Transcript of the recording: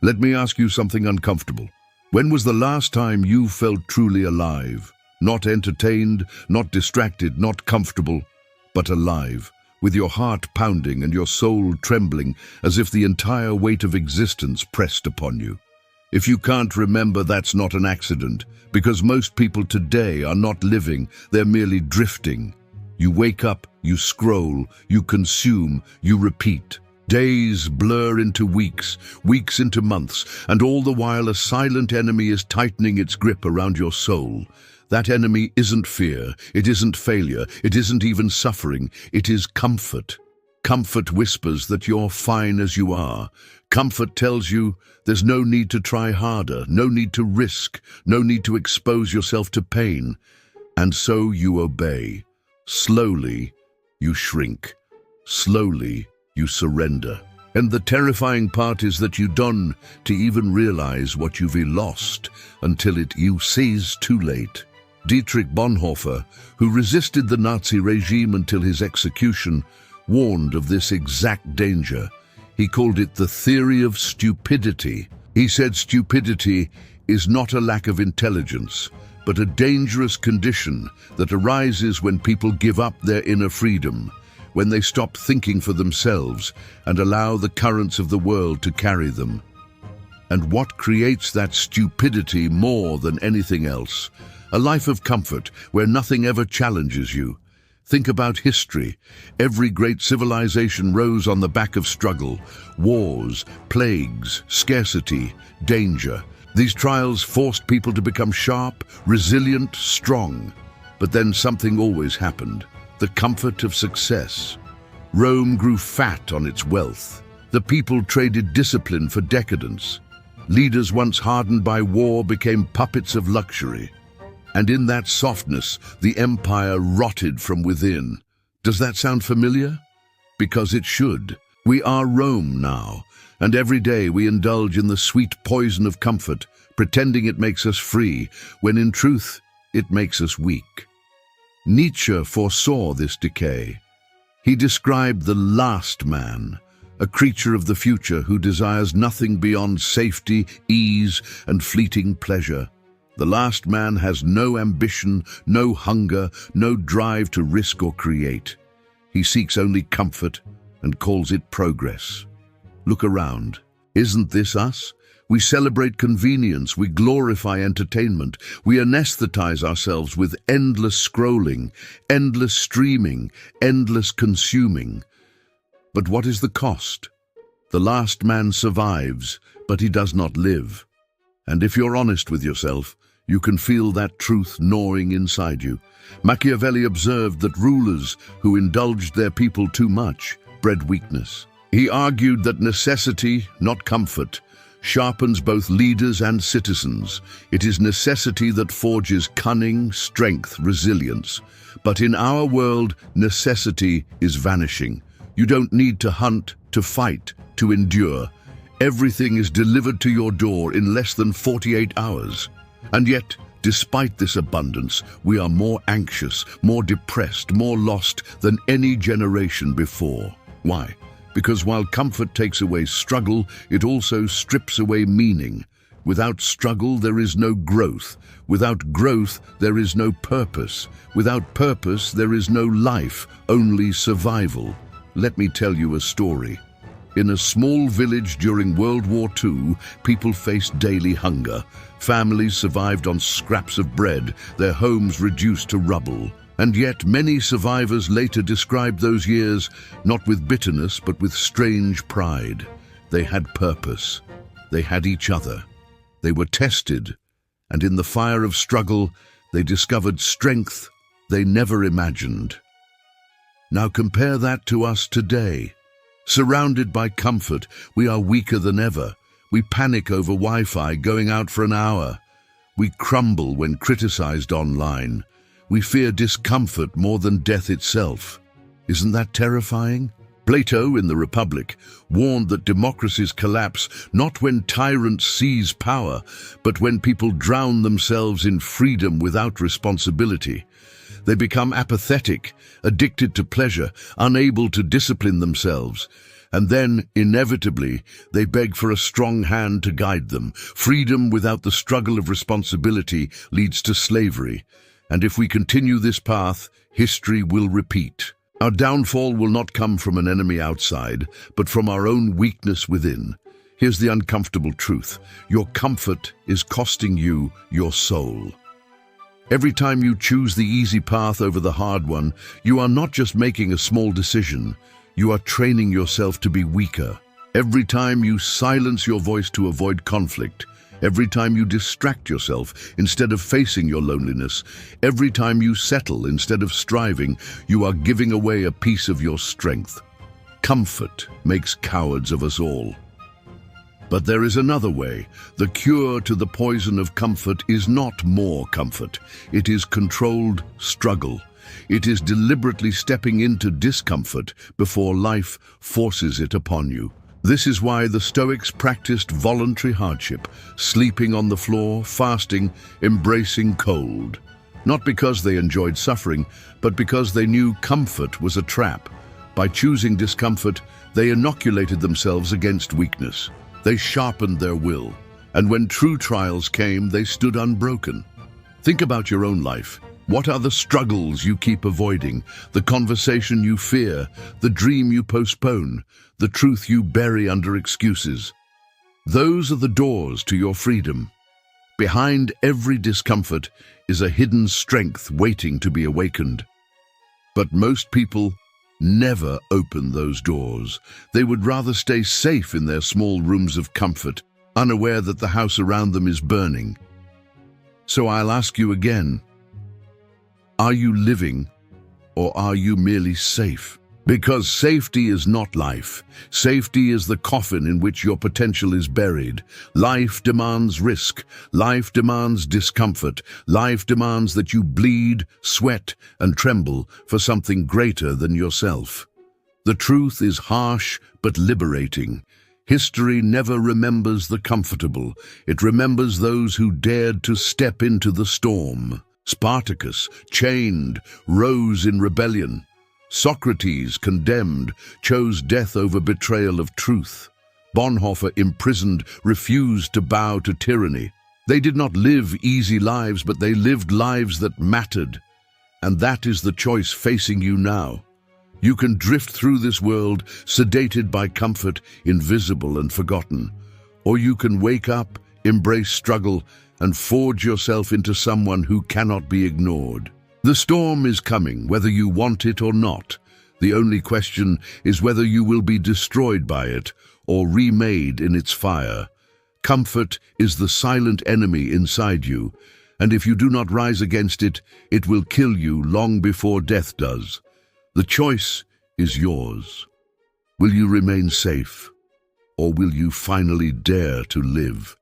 Let me ask you something uncomfortable. When was the last time you felt truly alive? Not entertained, not distracted, not comfortable, but alive, with your heart pounding and your soul trembling as if the entire weight of existence pressed upon you. If you can't remember, that's not an accident, because most people today are not living, they're merely drifting. You wake up, you scroll, you consume, you repeat. Days blur into weeks, weeks into months, and all the while a silent enemy is tightening its grip around your soul. That enemy isn't fear, it isn't failure, it isn't even suffering, it is comfort. Comfort whispers that you're fine as you are. Comfort tells you there's no need to try harder, no need to risk, no need to expose yourself to pain. And so you obey. Slowly, you shrink. Slowly, you surrender. And the terrifying part is that you don't even realize what you've lost until you sees too late. Dietrich Bonhoeffer, who resisted the Nazi regime until his execution, warned of this exact danger. He called it the theory of stupidity. He said stupidity is not a lack of intelligence, but a dangerous condition that arises when people give up their inner freedom, when they stop thinking for themselves and allow the currents of the world to carry them. And what creates that stupidity more than anything else? A life of comfort where nothing ever challenges you. Think about history. Every great civilization rose on the back of struggle, wars, plagues, scarcity, danger. These trials forced people to become sharp, resilient, strong. But then something always happened. The comfort of success. Rome grew fat on its wealth. The people traded discipline for decadence. Leaders once hardened by war became puppets of luxury. And in that softness, the empire rotted from within. Does that sound familiar? Because it should. We are Rome now, and every day we indulge in the sweet poison of comfort, pretending it makes us free, when in truth, it makes us weak. Nietzsche foresaw this decay. He described the last man, a creature of the future who desires nothing beyond safety, ease, and fleeting pleasure. The last man has no ambition, no hunger, no drive to risk or create. He seeks only comfort and calls it progress. Look around. Isn't this us? We celebrate convenience, we glorify entertainment, we anesthetize ourselves with endless scrolling, endless streaming, endless consuming. But what is the cost? The last man survives, but he does not live. And if you're honest with yourself, you can feel that truth gnawing inside you. Machiavelli observed that rulers who indulged their people too much bred weakness. He argued that necessity, not comfort, sharpens both leaders and citizens. It is necessity that forges cunning, strength, resilience. But in our world, necessity is vanishing. You don't need to hunt, to fight, to endure. Everything is delivered to your door in less than 48 hours. And yet, despite this abundance, we are more anxious, more depressed, more lost than any generation before. Why? Because while comfort takes away struggle, it also strips away meaning. Without struggle, there is no growth. Without growth, there is no purpose. Without purpose, there is no life, only survival. Let me tell you a story. In a small village during World War II, people faced daily hunger. Families survived on scraps of bread, their homes reduced to rubble. And yet many survivors later described those years not with bitterness but with strange pride. They had purpose. They had each other. They were tested, and in the fire of struggle, they discovered strength they never imagined. Now compare that to us today. Surrounded by comfort, we are weaker than ever. We panic over Wi-Fi going out for an hour. We crumble when criticized online. We fear discomfort more than death itself. Isn't that terrifying? Plato, in the Republic, warned that democracies collapse not when tyrants seize power, but when people drown themselves in freedom without responsibility. They become apathetic, addicted to pleasure, unable to discipline themselves. And then, inevitably, they beg for a strong hand to guide them. Freedom without the struggle of responsibility leads to slavery. And if we continue this path, history will repeat. Our downfall will not come from an enemy outside, but from our own weakness within. Here's the uncomfortable truth. Your comfort is costing you your soul. Every time you choose the easy path over the hard one, you are not just making a small decision, you are training yourself to be weaker. Every time you silence your voice to avoid conflict, every time you distract yourself instead of facing your loneliness, every time you settle instead of striving, you are giving away a piece of your strength. Comfort makes cowards of us all. But there is another way. The cure to the poison of comfort is not more comfort. It is controlled struggle. It is deliberately stepping into discomfort before life forces it upon you. This is why the Stoics practiced voluntary hardship, sleeping on the floor, fasting, embracing cold. Not because they enjoyed suffering, but because they knew comfort was a trap. By choosing discomfort, they inoculated themselves against weakness. They sharpened their will, and when true trials came, they stood unbroken. Think about your own life. What are the struggles you keep avoiding, the conversation you fear, the dream you postpone, the truth you bury under excuses? Those are the doors to your freedom. Behind every discomfort is a hidden strength waiting to be awakened. But most people never open those doors. They would rather stay safe in their small rooms of comfort, unaware that the house around them is burning. So I'll ask you again, are you living, or are you merely safe? Because safety is not life. Safety is the coffin in which your potential is buried. Life demands risk. Life demands discomfort. Life demands that you bleed, sweat, and tremble for something greater than yourself. The truth is harsh but liberating. History never remembers the comfortable. It remembers those who dared to step into the storm. Spartacus, chained, rose in rebellion. Socrates, condemned, chose death over betrayal of truth. Bonhoeffer, imprisoned, refused to bow to tyranny. They did not live easy lives, but they lived lives that mattered. And that is the choice facing you now. You can drift through this world, sedated by comfort, invisible and forgotten. Or you can wake up, embrace struggle, and forge yourself into someone who cannot be ignored. The storm is coming, whether you want it or not. The only question is whether you will be destroyed by it or remade in its fire. Comfort is the silent enemy inside you, and if you do not rise against it, it will kill you long before death does. The choice is yours. Will you remain safe, or will you finally dare to live?